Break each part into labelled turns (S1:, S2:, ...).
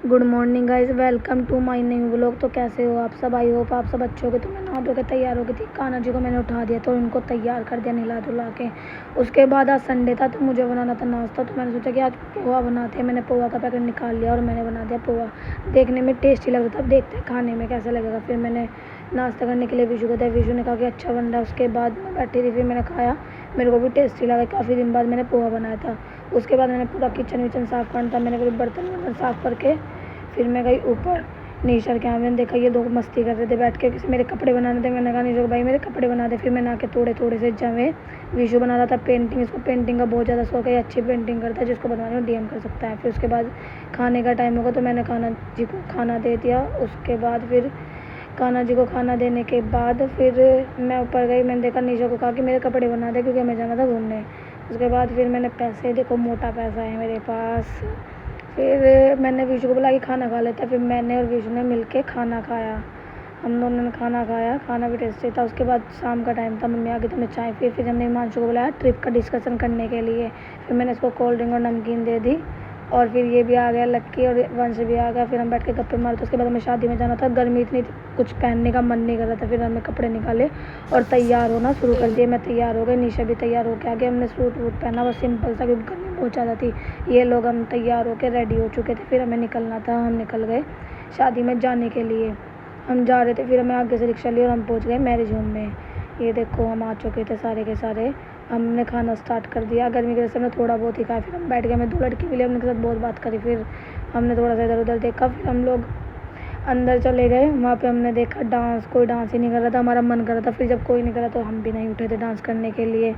S1: Good morning guys, welcome to my new vlog. तो कैसे हो आप सब? आई होप आप सब अच्छे हो गए। तो मैं नहा धो के तैयार हो गई थी। कान्हा जी को मैंने उठा दिया तो उनको तैयार कर दिया नहला धुला के। उसके बाद आज संडे था तो मुझे बनाना था नाश्ता। तो मैंने सोचा कि आज पोहा बनाते हैं। मैंने पोहा का पैकेट निकाल लिया और मैंने बना दिया पोहा। देखने में टेस्टी लग रहा था, अब देखते हैं खाने में कैसा लगेगा। फिर मैंने नाश्ता करने के लिए विशु को दिया। विशु ने कहा कि अच्छा बन रहा है। उसके बाद मैं बैठी थी, फिर मैंने खाया, मेरे को भी टेस्टी लगा। काफ़ी दिन बाद मैंने पोहा बनाया था। उसके बाद मैंने पूरा किचन विचन साफ़ करना था। मैंने पूरे बर्तन वर्तन साफ़ करके फिर मैं गई ऊपर निशर के यहाँ। मैंने देखा ये लोग मस्ती कर रहे थे बैठ के, किसी मेरे कपड़े बनाने थे। मैंने कहा निशर भाई मेरे कपड़े बना दे। फिर मैं ना के थोड़े से जमे। विशु बना रहा था पेंटिंग, इसको पेंटिंग का बहुत ज़्यादा शौक है, अच्छी पेंटिंग करता है, जिसको बनवाने में डीएम कर सकता है। फिर उसके बाद खाने का टाइम होगा तो मैंने कान्हा जी को खाना दे दिया। उसके बाद फिर कान्हा जी को खाना देने के बाद फिर मैं ऊपर गई। मैंने देखा निशा को कहा कि मेरे कपड़े बना दे क्योंकि हमें जाना था घूमने। उसके बाद फिर मैंने पैसे, देखो मोटा पैसा है मेरे पास। फिर मैंने विशु को बोला कि खाना खा लेते हैं। फिर मैंने और विशु ने मिलके खाना खाया। हम दोनों ने खाना खाया, खाना भी टेस्टी था। उसके बाद शाम का टाइम था, मम्मी आ गई तो मैं चाय पी। फिर हमने हिमांशु को बुलाया ट्रिप का डिस्कशन करने के लिए। फिर मैंने इसको कोल्ड ड्रिंक और नमकीन दे दी और फिर ये भी आ गया, लक्की और वंश भी आ गया। फिर हम बैठ के गप्पे मारे। तो उसके बाद हमें शादी में जाना था। गर्मी इतनी थी, कुछ पहनने का मन नहीं कर रहा था। फिर हमने कपड़े निकाले और तैयार होना शुरू कर दिए। मैं तैयार हो गई, निशा भी तैयार होकर आ गई। हमने सूट वूट पहना, बस सिंपल सा, क्योंकि गर्मी बहुत ज़्यादा थी। ये लोग हम तैयार होकर रेडी हो चुके थे। फिर हमें निकलना था, हम निकल गए शादी में जाने के लिए। हम जा रहे थे, फिर हमें आगे से रिक्शा ली और हम पहुंच गए मैरिज होम में। ये देखो हम आ चुके थे सारे के सारे। हमने खाना स्टार्ट कर दिया। गर्मी की वजह से हमने थोड़ा बहुत ही खाया। फिर हम बैठ गए, हमें 2 लड़की मिली, हमने के साथ बहुत बात करी। फिर हमने थोड़ा सा इधर उधर देखा। फिर हम लोग अंदर चले गए। वहाँ पे हमने देखा डांस, कोई डांस ही नहीं कर रहा था। हमारा मन कर रहा था, फिर जब कोई नहीं कर रहा तो हम भी नहीं उठे थे डांस करने के लिए।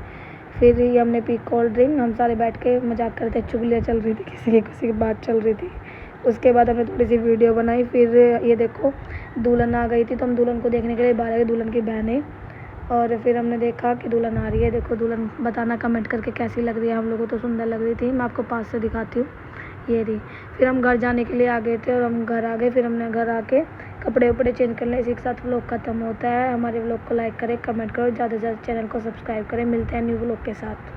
S1: फिर ही हमने पी कोल्ड ड्रिंक। हम सारे बैठ के मजाक करते, चुगलियाँ चल रही थी, किसी की बात चल रही थी। उसके बाद हमने थोड़ी सी वीडियो बनाई। फिर ये देखो दुल्हन आ गई थी तो हम दुल्हन को देखने के लिए बाहर आ गए, दुल्हन की बहनें। और फिर हमने देखा कि दुल्हन आ रही है। देखो दुल्हन, बताना कमेंट करके कैसी लग रही है। हम लोगों को तो सुंदर लग रही थी। मैं आपको पास से दिखाती हूँ, ये रही। फिर हम घर जाने के लिए आ गए थे और हम घर आ गए। फिर हमने घर आके कपड़े वपड़े चेंज कर ले। इसी के साथ व्लॉग खत्म होता है। हमारे व्लॉग को लाइक करें, कमेंट करो, ज़्यादा से ज़्यादा चैनल को सब्सक्राइब करें। मिलते हैं न्यू व्लॉग के साथ।